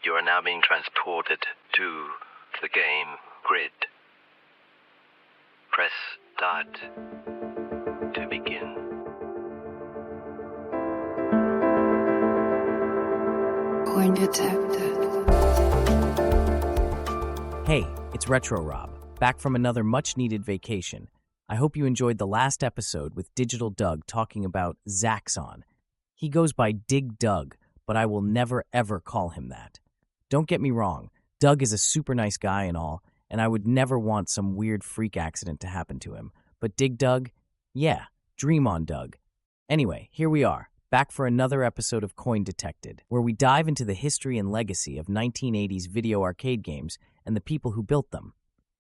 You are now being transported to the game grid. Press start to begin. Coin detected. Hey, it's Retro Rob, back from another much-needed vacation. I hope you enjoyed the last episode with Digital Doug talking about Zaxxon. He goes by Dig Doug, but I will never ever call him that. Don't get me wrong, Doug is a super nice guy and all, and I would never want some weird freak accident to happen to him. But Dig Doug? Yeah, dream on, Doug. Anyway, here we are, back for another episode of Coin Detected, where we dive into the history and legacy of 1980s video arcade games and the people who built them.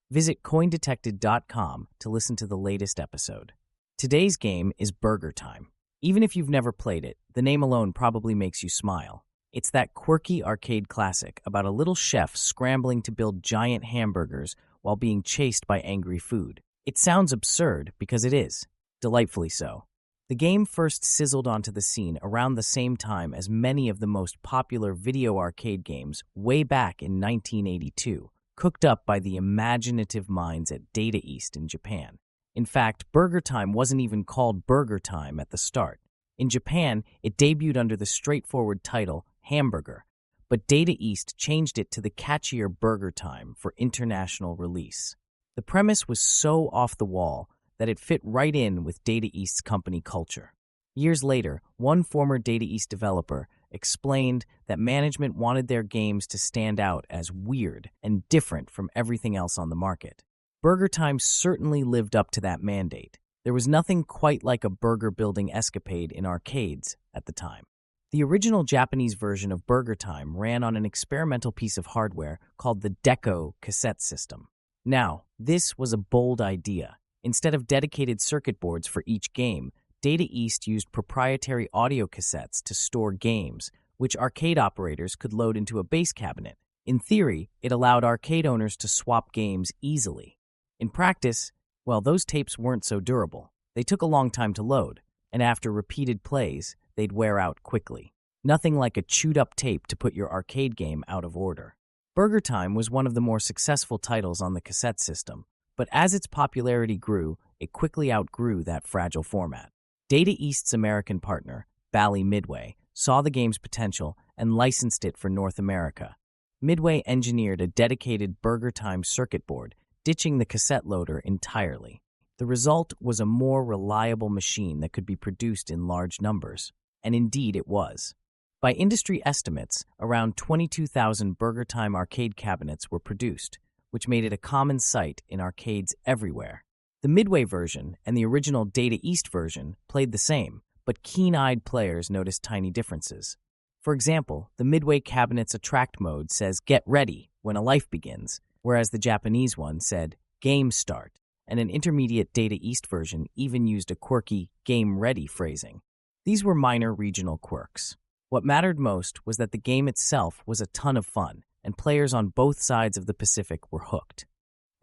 Visit coindetected.com to listen to the latest episode. Today's game is BurgerTime. Even if you've never played it, the name alone probably makes you smile. It's that quirky arcade classic about a little chef scrambling to build giant hamburgers while being chased by angry food. It sounds absurd because it is, delightfully so. The game first sizzled onto the scene around the same time as many of the most popular video arcade games way back in 1982, cooked up by the imaginative minds at Data East in Japan. In fact, BurgerTime wasn't even called BurgerTime at the start. In Japan, it debuted under the straightforward title Hamburger, but Data East changed it to the catchier BurgerTime for international release. The premise was so off the wall that it fit right in with Data East's company culture. Years later, one former Data East developer explained that management wanted their games to stand out as weird and different from everything else on the market. BurgerTime certainly lived up to that mandate. There was nothing quite like a burger-building escapade in arcades at the time. The original Japanese version of BurgerTime ran on an experimental piece of hardware called the Deco cassette system. Now, this was a bold idea. Instead of dedicated circuit boards for each game, Data East used proprietary audio cassettes to store games, which arcade operators could load into a base cabinet. In theory, it allowed arcade owners to swap games easily. In practice, well, those tapes weren't so durable. They took a long time to load, and after repeated plays, they'd wear out quickly. Nothing like a chewed-up tape to put your arcade game out of order. BurgerTime was one of the more successful titles on the cassette system, but as its popularity grew, it quickly outgrew that fragile format. Data East's American partner, Bally Midway, saw the game's potential and licensed it for North America. Midway engineered a dedicated BurgerTime circuit board, ditching the cassette loader entirely. The result was a more reliable machine that could be produced in large numbers, and indeed it was. By industry estimates, around 22,000 BurgerTime arcade cabinets were produced, which made it a common sight in arcades everywhere. The Midway version and the original Data East version played the same, but keen-eyed players noticed tiny differences. For example, the Midway cabinet's attract mode says "Get ready" when a life begins, whereas the Japanese one said "Game start," and an intermediate Data East version even used a quirky "Game ready" phrasing. These were minor regional quirks. What mattered most was that the game itself was a ton of fun, and players on both sides of the Pacific were hooked.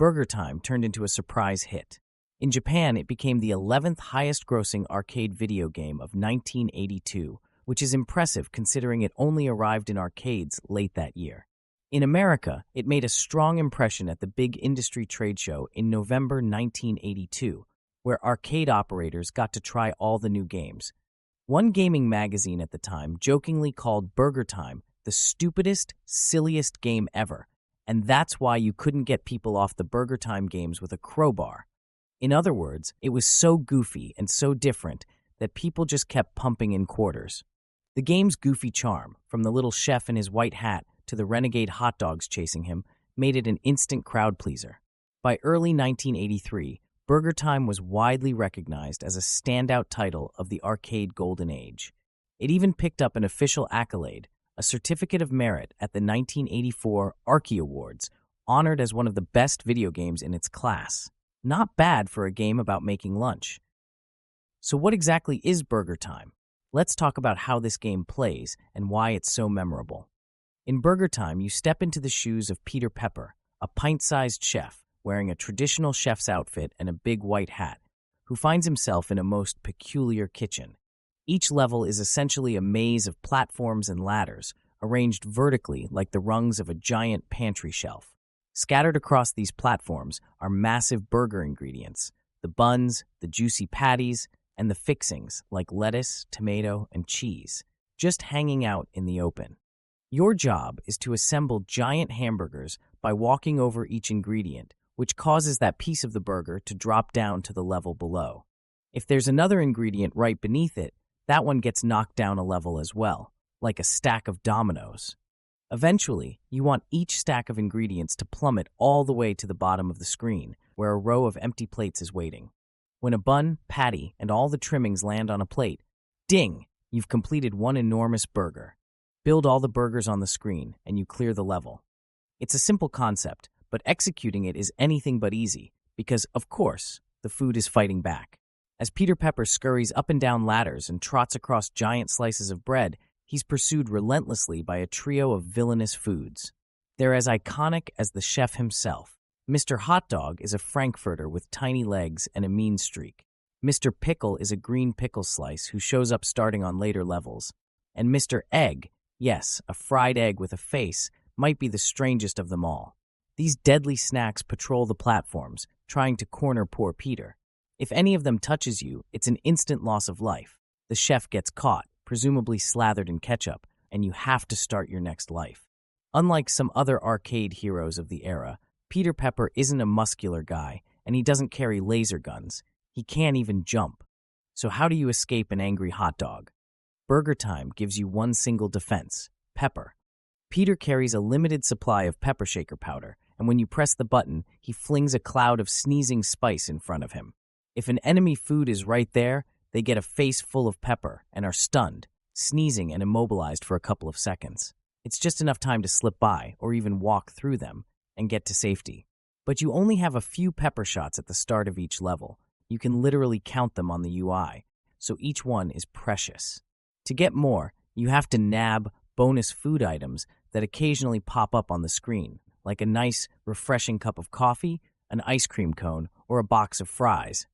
BurgerTime turned into a surprise hit. In Japan, it became the 11th highest-grossing arcade video game of 1982, which is impressive considering it only arrived in arcades late that year. In America, it made a strong impression at the big industry trade show in November 1982, where arcade operators got to try all the new games. One gaming magazine at the time jokingly called BurgerTime the stupidest, silliest game ever, and that's why you couldn't get people off the BurgerTime games with a crowbar. In other words, it was so goofy and so different that people just kept pumping in quarters. The game's goofy charm, from the little chef in his white hat to the renegade hot dogs chasing him, made it an instant crowd pleaser. By early 1983, BurgerTime was widely recognized as a standout title of the arcade golden age. It even picked up an official accolade, a certificate of merit at the 1984 Archie Awards, honored as one of the best video games in its class. Not bad for a game about making lunch. So what exactly is BurgerTime? Let's talk about how this game plays and why it's so memorable. In BurgerTime, you step into the shoes of Peter Pepper, a pint-sized chef wearing a traditional chef's outfit and a big white hat, who finds himself in a most peculiar kitchen. Each level is essentially a maze of platforms and ladders, arranged vertically like the rungs of a giant pantry shelf. Scattered across these platforms are massive burger ingredients, the buns, the juicy patties, and the fixings like lettuce, tomato, and cheese, just hanging out in the open. Your job is to assemble giant hamburgers by walking over each ingredient, which causes that piece of the burger to drop down to the level below. If there's another ingredient right beneath it, that one gets knocked down a level as well, like a stack of dominoes. Eventually, you want each stack of ingredients to plummet all the way to the bottom of the screen, where a row of empty plates is waiting. When a bun, patty, and all the trimmings land on a plate, ding! You've completed one enormous burger. Build all the burgers on the screen, and you clear the level. It's a simple concept, but executing it is anything but easy, because, of course, the food is fighting back. As Peter Pepper scurries up and down ladders and trots across giant slices of bread, he's pursued relentlessly by a trio of villainous foods. They're as iconic as the chef himself. Mr. Hot Dog is a Frankfurter with tiny legs and a mean streak. Mr. Pickle is a green pickle slice who shows up starting on later levels. And Mr. Egg, yes, a fried egg with a face, might be the strangest of them all. These deadly snacks patrol the platforms, trying to corner poor Peter. If any of them touches you, it's an instant loss of life. The chef gets caught, presumably slathered in ketchup, and you have to start your next life. Unlike some other arcade heroes of the era, Peter Pepper isn't a muscular guy, and he doesn't carry laser guns. He can't even jump. So how do you escape an angry hot dog? BurgerTime gives you one single defense: pepper. Peter carries a limited supply of pepper shaker powder, and when you press the button, he flings a cloud of sneezing spice in front of him. If an enemy food is right there, they get a face full of pepper and are stunned, sneezing and immobilized for a couple of seconds. It's just enough time to slip by or even walk through them and get to safety. But you only have a few pepper shots at the start of each level. You can literally count them on the UI, so each one is precious. To get more, you have to nab bonus food items that occasionally pop up on the screen, like a nice, refreshing cup of coffee, an ice cream cone, or a box of fries.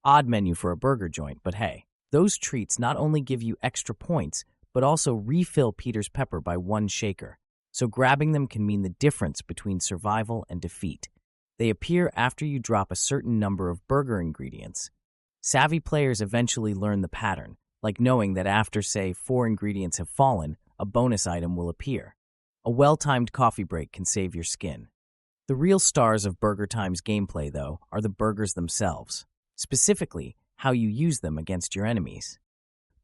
Odd menu for a burger joint, but hey, those treats not only give you extra points, but also refill Peter's pepper by one shaker, so grabbing them can mean the difference between survival and defeat. They appear after you drop a certain number of burger ingredients. Savvy players eventually learn the pattern, like knowing that after, say, 4 ingredients have fallen, a bonus item will appear. A well-timed coffee break can save your skin. The real stars of BurgerTime's gameplay, though, are the burgers themselves. Specifically, how you use them against your enemies.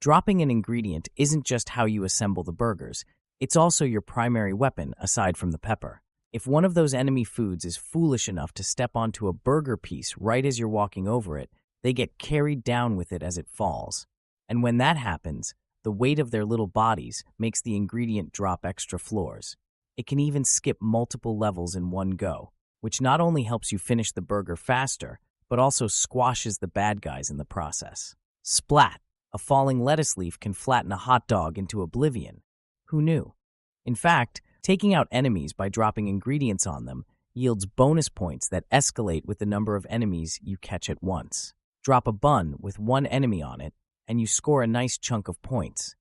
Dropping an ingredient isn't just how you assemble the burgers, it's also your primary weapon aside from the pepper. If one of those enemy foods is foolish enough to step onto a burger piece right as you're walking over it, they get carried down with it as it falls. And when that happens, the weight of their little bodies makes the ingredient drop extra floors. It can even skip multiple levels in one go, which not only helps you finish the burger faster, but also squashes the bad guys in the process. Splat! A falling lettuce leaf can flatten a hot dog into oblivion. Who knew? In fact, taking out enemies by dropping ingredients on them yields bonus points that escalate with the number of enemies you catch at once. Drop a bun with one enemy on it, and you score a nice chunk of points.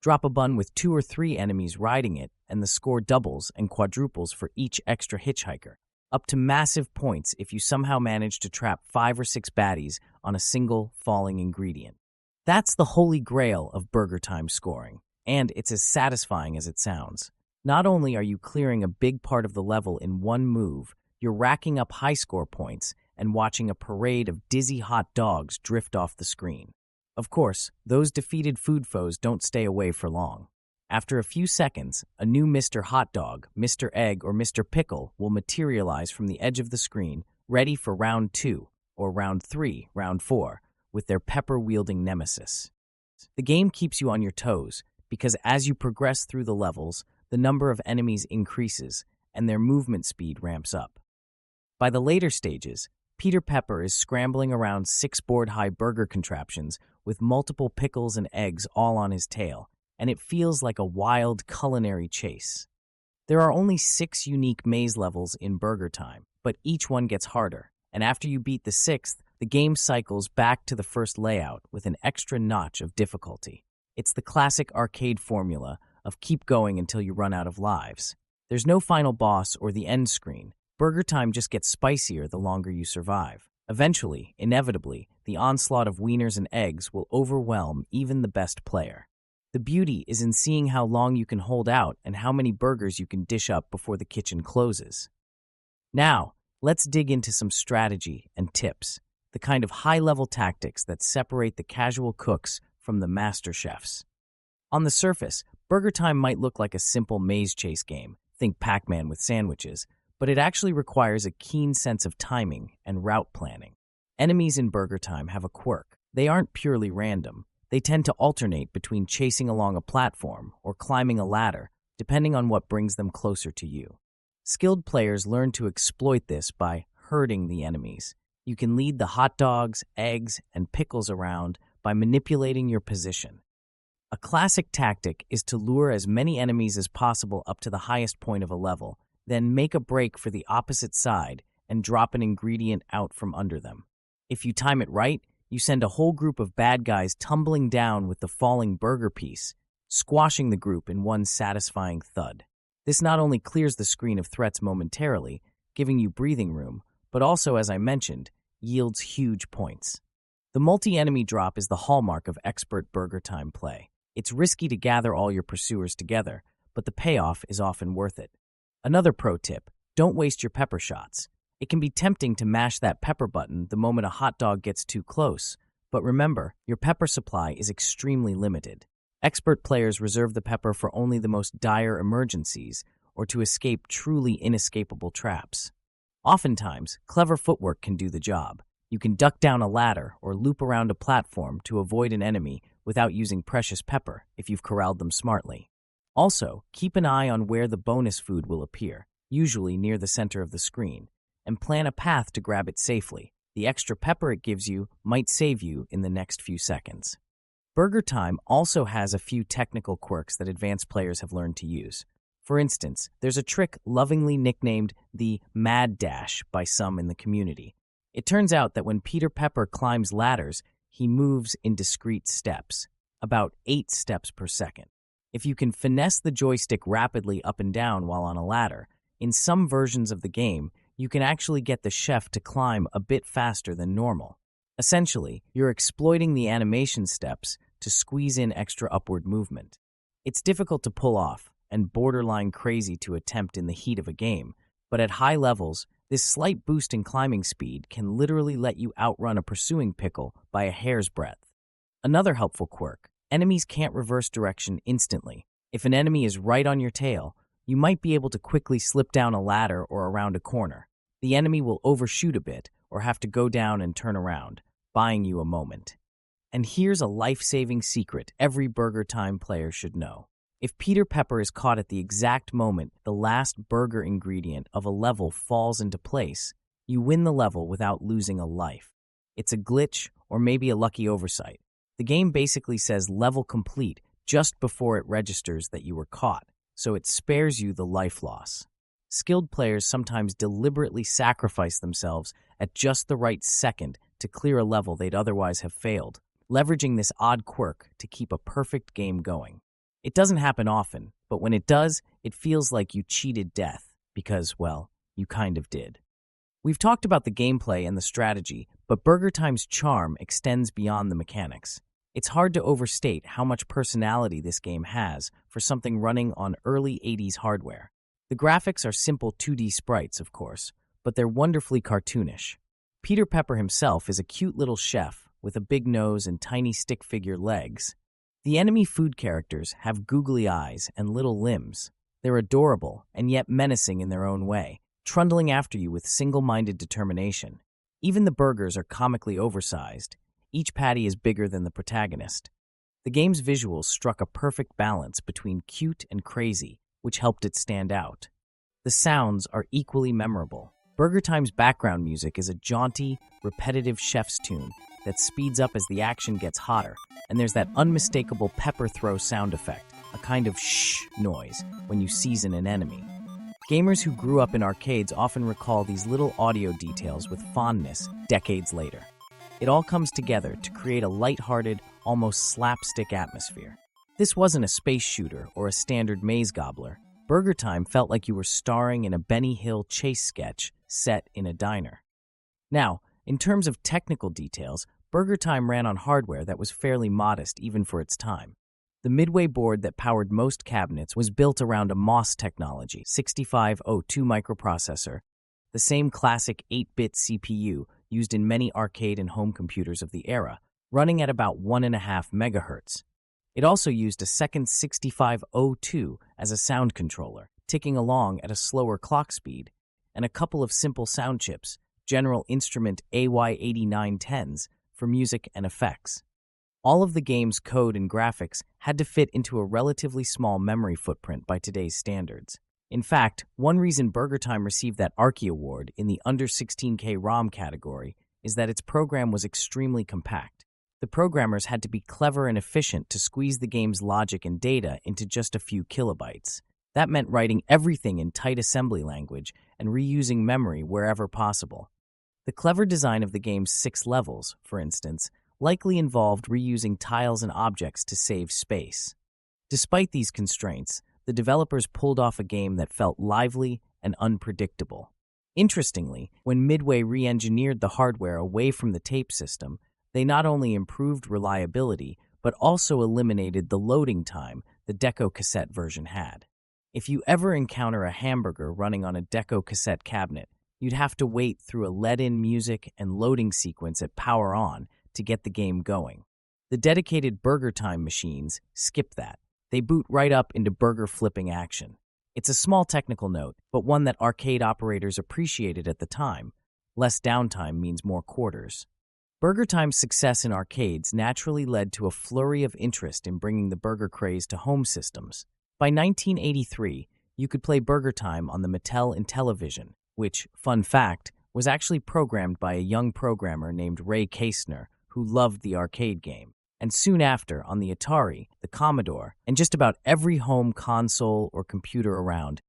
Drop a bun with 2 or 3 enemies riding it, and the score doubles and quadruples for each extra hitchhiker, up to massive points if you somehow manage to trap 5 or 6 baddies on a single falling ingredient. That's the holy grail of BurgerTime scoring, and it's as satisfying as it sounds. Not only are you clearing a big part of the level in one move, you're racking up high score points and watching a parade of dizzy hot dogs drift off the screen. Of course, those defeated food foes don't stay away for long. After a few seconds, a new Mr. Hot Dog, Mr. Egg, or Mr. Pickle will materialize from the edge of the screen, ready for round 2, or round 3, round 4, with their pepper-wielding nemesis. The game keeps you on your toes, because as you progress through the levels, the number of enemies increases, and their movement speed ramps up. By the later stages, Peter Pepper is scrambling around 6-board-high burger contraptions with multiple pickles and eggs all on his tail, and it feels like a wild culinary chase. There are only 6 unique maze levels in BurgerTime, but each one gets harder, and after you beat the 6th, the game cycles back to the first layout with an extra notch of difficulty. It's the classic arcade formula of keep going until you run out of lives. There's no final boss or the end screen. Burger Time just gets spicier the longer you survive. Eventually, inevitably, the onslaught of wieners and eggs will overwhelm even the best player. The beauty is in seeing how long you can hold out and how many burgers you can dish up before the kitchen closes. Now, let's dig into some strategy and tips, the kind of high-level tactics that separate the casual cooks from the master chefs. On the surface, Burger Time might look like a simple maze chase game, think Pac-Man with sandwiches, but it actually requires a keen sense of timing and route planning. Enemies in Burger Time have a quirk. They aren't purely random. They tend to alternate between chasing along a platform or climbing a ladder, depending on what brings them closer to you. Skilled players learn to exploit this by herding the enemies. You can lead the hot dogs, eggs, and pickles around by manipulating your position. A classic tactic is to lure as many enemies as possible up to the highest point of a level, then make a break for the opposite side and drop an ingredient out from under them. If you time it right, you send a whole group of bad guys tumbling down with the falling burger piece, squashing the group in one satisfying thud. This not only clears the screen of threats momentarily, giving you breathing room, but also, as I mentioned, yields huge points. The multi-enemy drop is the hallmark of expert Burger Time play. It's risky to gather all your pursuers together, but the payoff is often worth it. Another pro tip, don't waste your pepper shots. It can be tempting to mash that pepper button the moment a hot dog gets too close, but remember, your pepper supply is extremely limited. Expert players reserve the pepper for only the most dire emergencies or to escape truly inescapable traps. Oftentimes, clever footwork can do the job. You can duck down a ladder or loop around a platform to avoid an enemy without using precious pepper if you've corralled them smartly. Also, keep an eye on where the bonus food will appear, usually near the center of the screen, and plan a path to grab it safely. The extra pepper it gives you might save you in the next few seconds. Burger Time also has a few technical quirks that advanced players have learned to use. For instance, there's a trick lovingly nicknamed the Mad Dash by some in the community. It turns out that when Peter Pepper climbs ladders, he moves in discrete steps, about 8 steps per second. If you can finesse the joystick rapidly up and down while on a ladder, in some versions of the game, you can actually get the chef to climb a bit faster than normal. Essentially, you're exploiting the animation steps to squeeze in extra upward movement. It's difficult to pull off and borderline crazy to attempt in the heat of a game, but at high levels, this slight boost in climbing speed can literally let you outrun a pursuing pickle by a hair's breadth. Another helpful quirk, enemies can't reverse direction instantly. If an enemy is right on your tail, you might be able to quickly slip down a ladder or around a corner. The enemy will overshoot a bit or have to go down and turn around, buying you a moment. And here's a life-saving secret every Burger Time player should know. If Peter Pepper is caught at the exact moment the last burger ingredient of a level falls into place, you win the level without losing a life. It's a glitch or maybe a lucky oversight. The game basically says level complete just before it registers that you were caught, so it spares you the life loss. Skilled players sometimes deliberately sacrifice themselves at just the right second to clear a level they'd otherwise have failed, leveraging this odd quirk to keep a perfect game going. It doesn't happen often, but when it does, it feels like you cheated death, because, well, you kind of did. We've talked about the gameplay and the strategy, but Burger Time's charm extends beyond the mechanics. It's hard to overstate how much personality this game has for something running on early 80s hardware. The graphics are simple 2D sprites, of course, but they're wonderfully cartoonish. Peter Pepper himself is a cute little chef with a big nose and tiny stick figure legs. The enemy food characters have googly eyes and little limbs. They're adorable and yet menacing in their own way, trundling after you with single-minded determination. Even the burgers are comically oversized. Each patty is bigger than the protagonist. The game's visuals struck a perfect balance between cute and crazy, which helped it stand out. The sounds are equally memorable. Burger Time's background music is a jaunty, repetitive chef's tune that speeds up as the action gets hotter, and there's that unmistakable pepper throw sound effect, a kind of shh noise when you season an enemy. Gamers who grew up in arcades often recall these little audio details with fondness decades later. It all comes together to create a lighthearted, almost slapstick atmosphere. This wasn't a space shooter or a standard maze gobbler. BurgerTime felt like you were starring in a Benny Hill chase sketch set in a diner. Now, in terms of technical details, BurgerTime ran on hardware that was fairly modest even for its time. The Midway board that powered most cabinets was built around a MOS technology, 6502 microprocessor, the same classic 8-bit CPU used in many arcade and home computers of the era, running at about 1.5 megahertz. It also used a second 6502 as a sound controller, ticking along at a slower clock speed, and a couple of simple sound chips, General Instrument AY8910s, for music and effects. All of the game's code and graphics had to fit into a relatively small memory footprint by today's standards. In fact, one reason BurgerTime received that Archie Award in the under 16K ROM category is that its program was extremely compact. The programmers had to be clever and efficient to squeeze the game's logic and data into just a few kilobytes. That meant writing everything in tight assembly language and reusing memory wherever possible. The clever design of the game's 6 levels, for instance, likely involved reusing tiles and objects to save space. Despite these constraints, the developers pulled off a game that felt lively and unpredictable. Interestingly, when Midway re-engineered the hardware away from the tape system, they not only improved reliability, but also eliminated the loading time the Deco cassette version had. If you ever encounter a hamburger running on a Deco cassette cabinet, you'd have to wait through a let-in music and loading sequence at power on to get the game going. The dedicated BurgerTime machines skip that. They boot right up into burger flipping action. It's a small technical note, but one that arcade operators appreciated at the time. Less downtime means more quarters. BurgerTime's success in arcades naturally led to a flurry of interest in bringing the burger craze to home systems. By 1983, you could play BurgerTime on the Mattel Intellivision, which, fun fact, was actually programmed by a young programmer named Ray Kastner, who loved the arcade game, and soon after on the Atari, the Commodore, and just about every home console or computer around.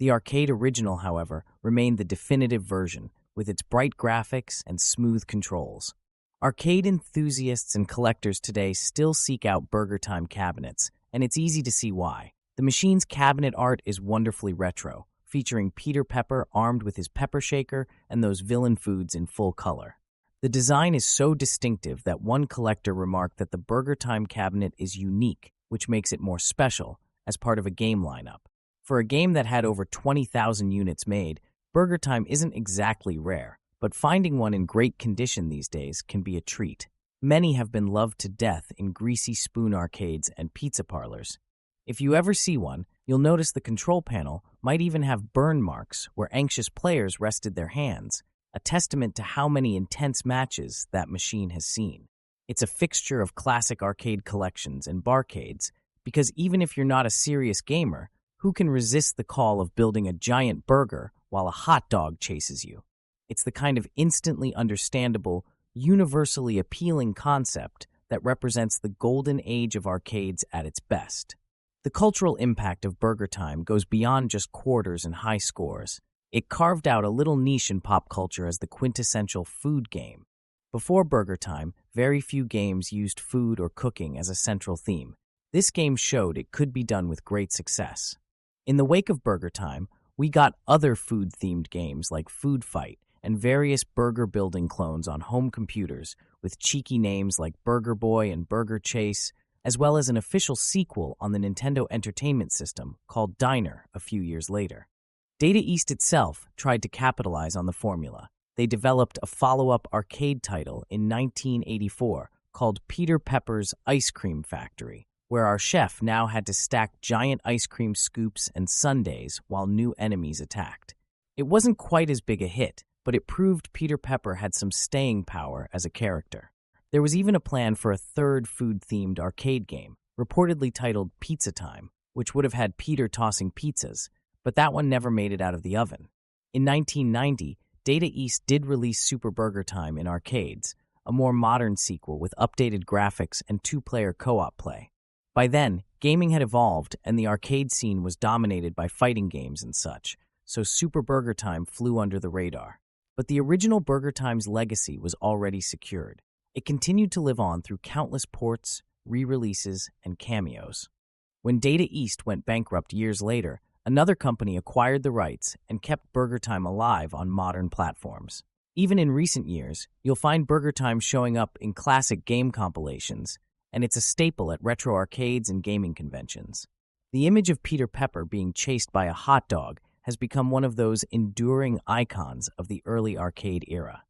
The arcade original, however, remained the definitive version, with its bright graphics and smooth controls. Arcade enthusiasts and collectors today still seek out BurgerTime cabinets, and it's easy to see why. The machine's cabinet art is wonderfully retro, featuring Peter Pepper armed with his pepper shaker and those villain foods in full color. The design is so distinctive that one collector remarked that the BurgerTime cabinet is unique, which makes it more special, as part of a game lineup. For a game that had over 20,000 units made, BurgerTime isn't exactly rare, but finding one in great condition these days can be a treat. Many have been loved to death in greasy spoon arcades and pizza parlors. If you ever see one, you'll notice the control panel might even have burn marks where anxious players rested their hands, a testament to how many intense matches that machine has seen. It's a fixture of classic arcade collections and barcades, because even if you're not a serious gamer, who can resist the call of building a giant burger while a hot dog chases you? It's the kind of instantly understandable, universally appealing concept that represents the golden age of arcades at its best. The cultural impact of BurgerTime goes beyond just quarters and high scores. It carved out a little niche in pop culture as the quintessential food game. Before BurgerTime, very few games used food or cooking as a central theme. This game showed it could be done with great success. In the wake of BurgerTime, we got other food-themed games like Food Fight and various burger-building clones on home computers with cheeky names like Burger Boy and Burger Chase, as well as an official sequel on the Nintendo Entertainment System called Diner a few years later. Data East itself tried to capitalize on the formula. They developed a follow-up arcade title in 1984 called Peter Pepper's Ice Cream Factory, where our chef now had to stack giant ice cream scoops and sundaes while new enemies attacked. It wasn't quite as big a hit, but it proved Peter Pepper had some staying power as a character. There was even a plan for a third food-themed arcade game, reportedly titled Pizza Time, which would have had Peter tossing pizzas, but that one never made it out of the oven. In 1990, Data East did release Super BurgerTime in arcades, a more modern sequel with updated graphics and two-player co-op play. By then, gaming had evolved and the arcade scene was dominated by fighting games and such, so Super BurgerTime flew under the radar. But the original BurgerTime's legacy was already secured. It continued to live on through countless ports, re-releases, and cameos. When Data East went bankrupt years later, another company acquired the rights and kept BurgerTime alive on modern platforms. Even in recent years, you'll find BurgerTime showing up in classic game compilations, and it's a staple at retro arcades and gaming conventions. The image of Peter Pepper being chased by a hot dog has become one of those enduring icons of the early arcade era.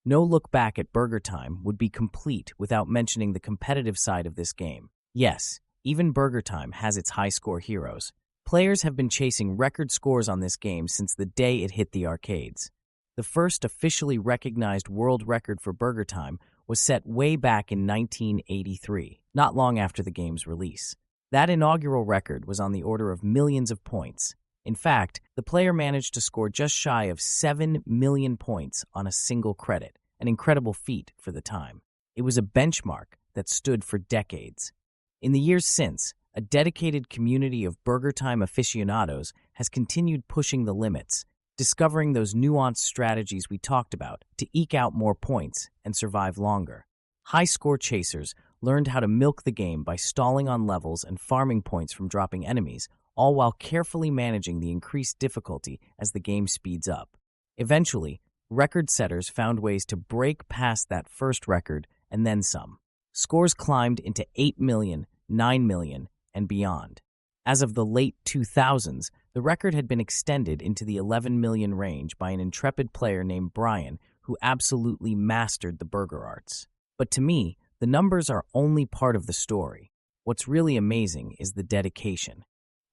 No look back at BurgerTime would be complete without mentioning the competitive side of this game. Yes, even BurgerTime has its high-score heroes. Players have been chasing record scores on this game since the day it hit the arcades. The first officially recognized world record for BurgerTime was set way back in 1983, not long after the game's release. That inaugural record was on the order of millions of points. In fact, the player managed to score just shy of 7 million points on a single credit, an incredible feat for the time. It was a benchmark that stood for decades. In the years since, a dedicated community of BurgerTime aficionados has continued pushing the limits, discovering those nuanced strategies we talked about to eke out more points and survive longer. High-score chasers learned how to milk the game by stalling on levels and farming points from dropping enemies, all while carefully managing the increased difficulty as the game speeds up. Eventually, record setters found ways to break past that first record and then some. Scores climbed into 8 million, 9 million, and beyond. As of the late 2000s, the record had been extended into the 11 million range by an intrepid player named Brian who absolutely mastered the burger arts. But to me, the numbers are only part of the story. What's really amazing is the dedication.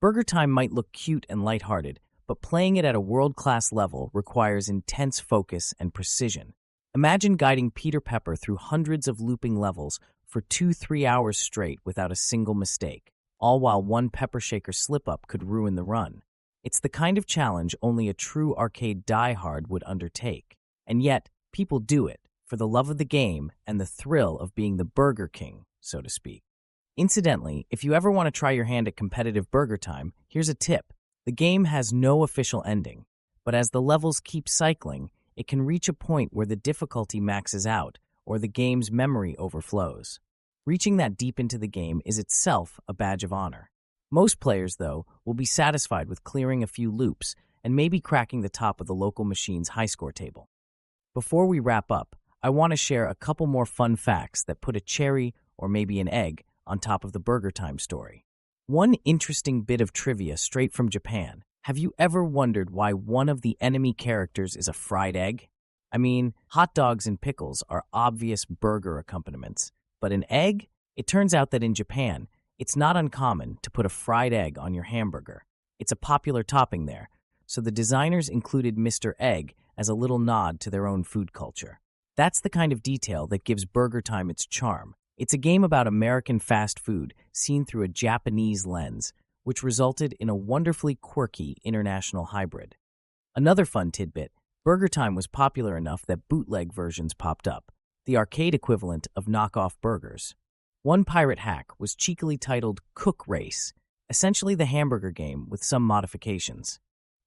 BurgerTime might look cute and lighthearted, but playing it at a world-class level requires intense focus and precision. Imagine guiding Peter Pepper through hundreds of looping levels for 2-3 hours straight without a single mistake, all while one pepper shaker slip-up could ruin the run. It's the kind of challenge only a true arcade diehard would undertake. And yet, people do it, for the love of the game and the thrill of being the Burger King, so to speak. Incidentally, if you ever want to try your hand at competitive BurgerTime, here's a tip. The game has no official ending, but as the levels keep cycling, it can reach a point where the difficulty maxes out or the game's memory overflows. Reaching that deep into the game is itself a badge of honor. Most players, though, will be satisfied with clearing a few loops and maybe cracking the top of the local machine's high-score table. Before we wrap up, I want to share a couple more fun facts that put a cherry, or maybe an egg, on top of the BurgerTime story. One interesting bit of trivia straight from Japan. Have you ever wondered why one of the enemy characters is a fried egg? I mean, hot dogs and pickles are obvious burger accompaniments, but an egg? It turns out that in Japan, it's not uncommon to put a fried egg on your hamburger. It's a popular topping there, so the designers included Mr. Egg as a little nod to their own food culture. That's the kind of detail that gives BurgerTime its charm. It's a game about American fast food seen through a Japanese lens, which resulted in a wonderfully quirky international hybrid. Another fun tidbit, BurgerTime was popular enough that bootleg versions popped up, the arcade equivalent of knockoff burgers. One pirate hack was cheekily titled Cook Race, essentially the hamburger game with some modifications.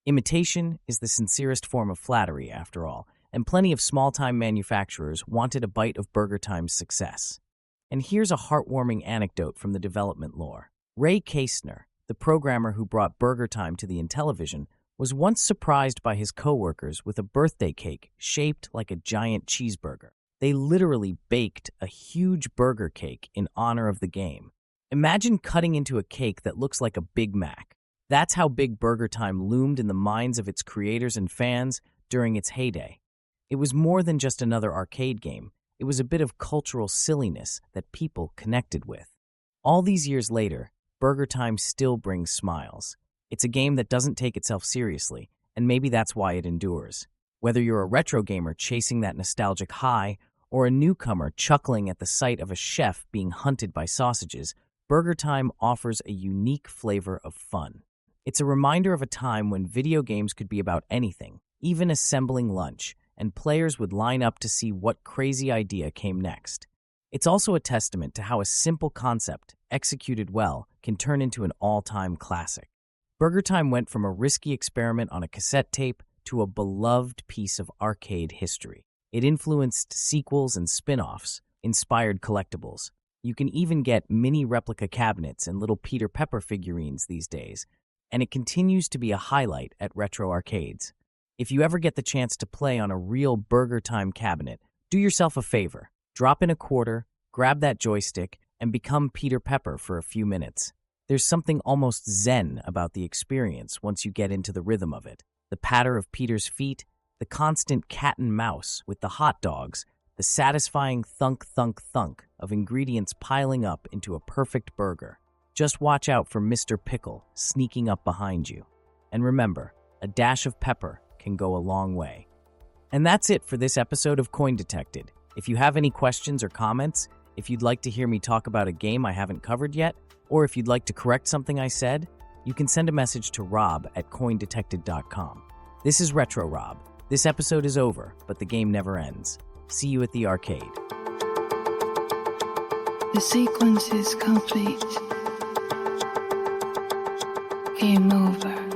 Imitation is the sincerest form of flattery, after all, and plenty of small-time manufacturers wanted a bite of BurgerTime's success. And here's a heartwarming anecdote from the development lore. Ray Kastner, the programmer who brought BurgerTime to the Intellivision, was once surprised by his coworkers with a birthday cake shaped like a giant cheeseburger. They literally baked a huge burger cake in honor of the game. Imagine cutting into a cake that looks like a Big Mac. That's how big BurgerTime loomed in the minds of its creators and fans during its heyday. It was more than just another arcade game. It was a bit of cultural silliness that people connected with. All these years later, BurgerTime still brings smiles. It's a game that doesn't take itself seriously, and maybe that's why it endures. Whether you're a retro gamer chasing that nostalgic high, or a newcomer chuckling at the sight of a chef being hunted by sausages, BurgerTime offers a unique flavor of fun. It's a reminder of a time when video games could be about anything, even assembling lunch, and players would line up to see what crazy idea came next. It's also a testament to how a simple concept, executed well, can turn into an all-time classic. BurgerTime went from a risky experiment on a cassette tape to a beloved piece of arcade history. It influenced sequels and spin-offs, inspired collectibles, You can even get mini replica cabinets and little Peter Pepper figurines these days, and it continues to be a highlight at retro arcades. If you ever get the chance to play on a real BurgerTime cabinet, do yourself a favor. Drop in a quarter, grab that joystick, and become Peter Pepper for a few minutes. There's something almost zen about the experience once you get into the rhythm of it. The patter of Peter's feet, the constant cat and mouse with the hot dogs, the satisfying thunk, thunk, thunk of ingredients piling up into a perfect burger. Just watch out for Mr. Pickle sneaking up behind you. And remember, a dash of pepper can go a long way. And that's it for this episode of Coin Detected. If you have any questions or comments, if you'd like to hear me talk about a game I haven't covered yet, or if you'd like to correct something I said, you can send a message to rob@coindetected.com. This is Retro Rob. This episode is over, but the game never ends. See you at the arcade. The sequence is complete. Game over.